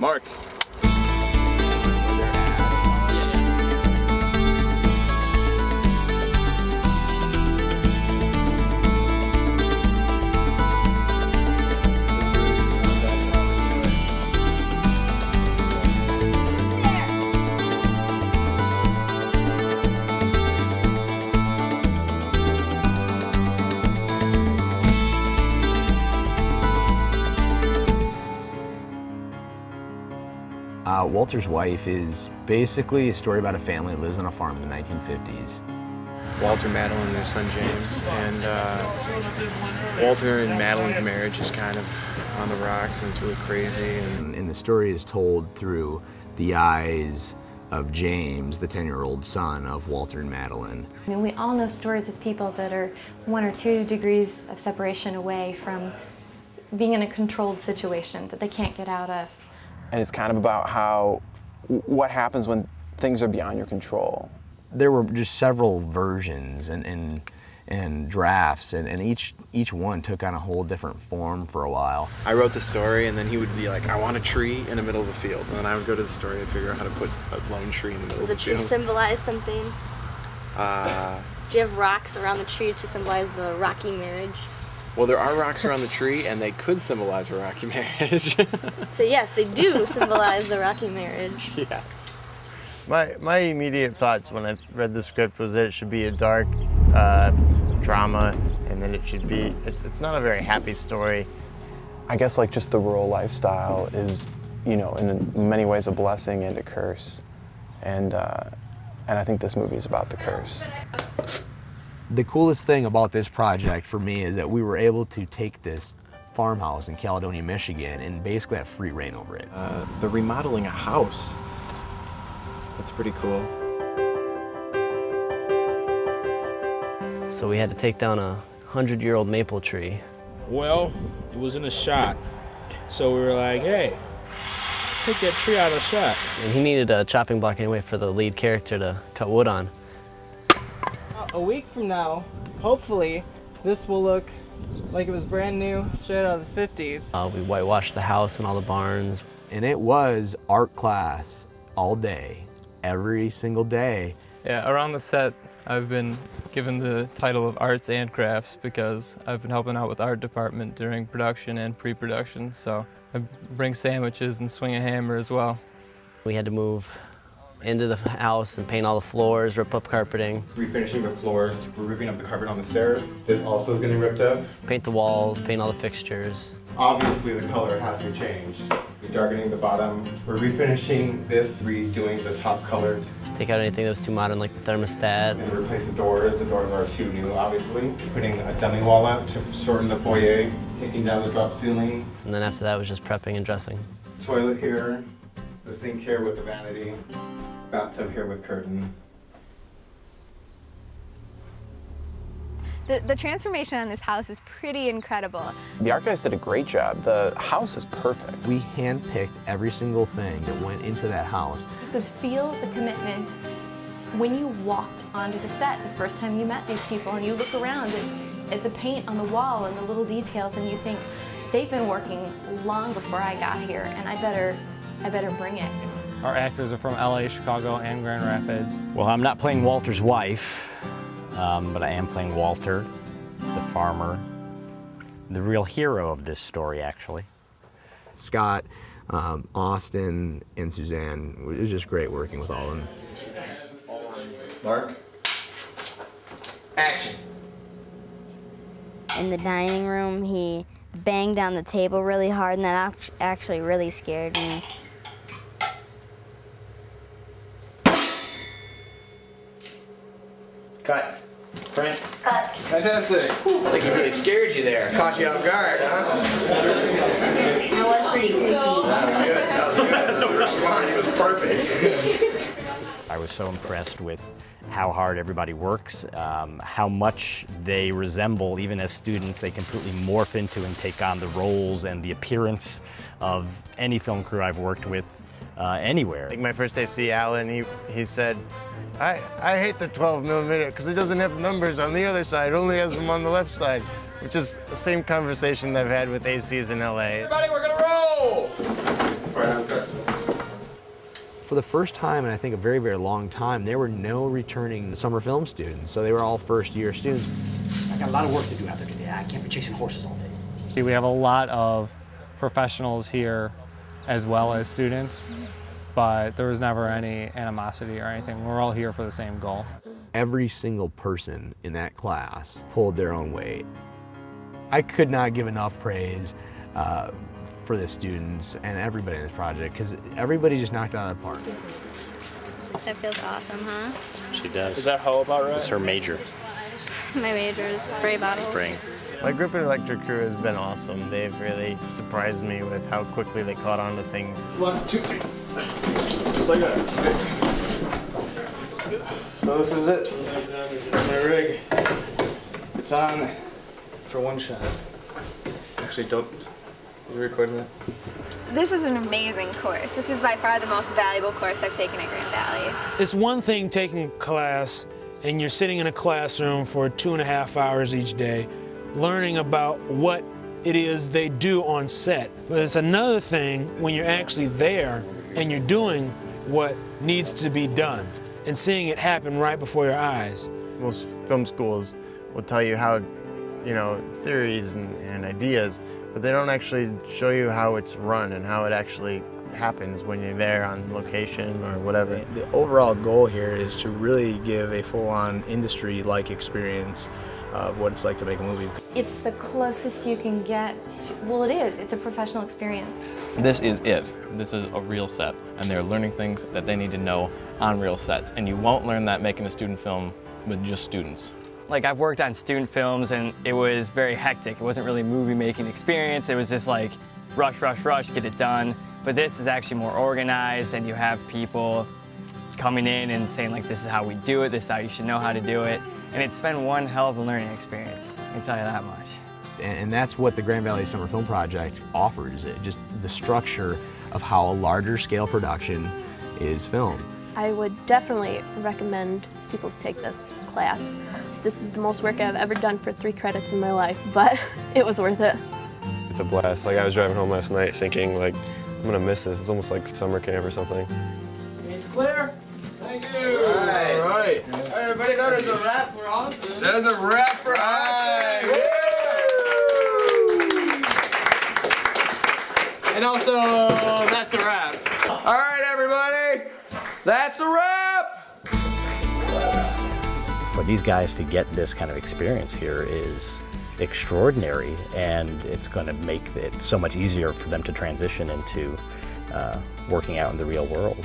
Mark. Walter's Wife is basically a story about a family that lives on a farm in the 1950s. Walter, Madeline, and their son James, and Walter and Madeline's marriage is kind of on the rocks, and it's really crazy. And the story is told through the eyes of James, the 10-year-old son of Walter and Madeline. I mean, we all know stories of people that are 1 or 2 degrees of separation away from being in a controlled situation that they can't get out of. And it's kind of about what happens when things are beyond your control. There were just several versions and drafts, and each one took on a whole different form for a while. I wrote the story, and then he would be like, I want a tree in the middle of a field. And then I would go to the story and figure out how to put a lone tree in the middle of the field. Does the tree symbolize something? Do you have rocks around the tree to symbolize the rocky marriage? Well, there are rocks around the tree, and they could symbolize a rocky marriage. So yes, they do symbolize the rocky marriage. Yes. My immediate thoughts when I read the script was that it should be a dark drama, and that it should be, it's not a very happy story. I guess like just the rural lifestyle is, you know, in many ways a blessing and a curse. And I think this movie is about the curse. The coolest thing about this project for me is that we were able to take this farmhouse in Caledonia, Michigan, and basically have free reign over it. They're remodeling a house. That's pretty cool. So we had to take down a 100-year-old maple tree. Well, it was in a shot. So we were like, hey, let's take that tree out of the shot. And he needed a chopping block anyway for the lead character to cut wood on. A week from now, hopefully, this will look like it was brand new, straight out of the 50s. We whitewashed the house and all the barns. And it was art class all day, every single day. Yeah, around the set, I've been given the title of Arts and Crafts because I've been helping out with the art department during production and pre-production, so I bring sandwiches and swing a hammer as well. We had to move into the house and paint all the floors, rip up carpeting. Refinishing the floors, we're ripping up the carpet on the stairs. This also is getting ripped up. Paint the walls, paint all the fixtures. Obviously the color has to be changed. We're darkening the bottom. We're refinishing this, redoing the top color. Take out anything that was too modern, like the thermostat. And replace the doors. The doors are too new, obviously. Putting a dummy wall up to shorten the foyer. Taking down the drop ceiling. And then after that was just prepping and dressing. Toilet here. The sink here with the vanity. Bathtub here with curtain. The transformation on this house is pretty incredible. The art guys did a great job. The house is perfect. We handpicked every single thing that went into that house. You could feel the commitment when you walked onto the set the first time you met these people, and you look around at the paint on the wall and the little details, and you think, they've been working long before I got here, and I better bring it. Our actors are from LA, Chicago, and Grand Rapids. Well, I'm not playing Walter's wife, but I am playing Walter, the farmer, the real hero of this story, actually. Scott, Austin, and Suzanne, it was just great working with all of them. Mark. Action. In the dining room, he banged down the table really hard, and that actually really scared me. Cut. Frank. Cut. Fantastic. It's like he really scared you there. Caught you off guard, huh? That was pretty creepy. That was good. That was good. The response was perfect. I was so impressed with how hard everybody works, how much they resemble, even as students, they completely morph into and take on the roles and the appearance of any film crew I've worked with anywhere. Like my first day to see Alan, he said, I hate the 12mm because it doesn't have numbers on the other side, it only has them on the left side, which is the same conversation that I've had with ACs in LA. Everybody, we're gonna roll! Right on set. For the first time in I think a very, very long time, there were no returning summer film students, so they were all first-year students. I got a lot of work to do out there today. I can't be chasing horses all day. We have a lot of professionals here as well as students, but there was never any animosity or anything. We're all here for the same goal. Every single person in that class pulled their own weight. I could not give enough praise for the students and everybody in this project, because everybody just knocked it out of the park. That feels awesome, huh? She does. Is that hoe about right? It's her major. My major is spray bottles. Spraying. My group at Electric Crew has been awesome. They've really surprised me with how quickly they caught on to things. 1, 2, 3. Just like that. So this is it. My rig. It's on for one shot. Actually, don't. Are you recording that? This is an amazing course. This is by far the most valuable course I've taken at Grand Valley. It's one thing taking a class and you're sitting in a classroom for 2.5 hours each day, learning about what it is they do on set. But it's another thing when you're actually there and you're doing what needs to be done and seeing it happen right before your eyes. Most film schools will tell you how, theories and ideas, but they don't actually show you how it's run and how it actually happens when you're there on location or whatever. The overall goal here is to really give a full-on industry-like experience of what it's like to make a movie. It's the closest you can get to, well, it is. It's a professional experience. This is it. This is a real set, and they're learning things that they need to know on real sets. And you won't learn that making a student film with just students. Like, I've worked on student films, and it was very hectic. It wasn't really a movie-making experience. It was just like, rush, rush, rush, get it done. But this is actually more organized, and you have people coming in and saying, like, this is how we do it, this is how you should know how to do it. And it's been one hell of a learning experience, I can tell you that much. And that's what the Grand Valley Summer Film Project offers, just the structure of how a larger scale production is filmed. I would definitely recommend people to take this class. This is the most work I've ever done for 3 credits in my life, but it was worth it. It's a blast. Like, I was driving home last night thinking, like, I'm gonna miss this. It's almost like summer camp or something. It's clear. Thank you. All right. Everybody, that is a wrap for Austin. That is a wrap for Austin. And also, that's a wrap. All right, everybody. That's a wrap. For these guys to get this kind of experience here is extraordinary, and it's going to make it so much easier for them to transition into working out in the real world.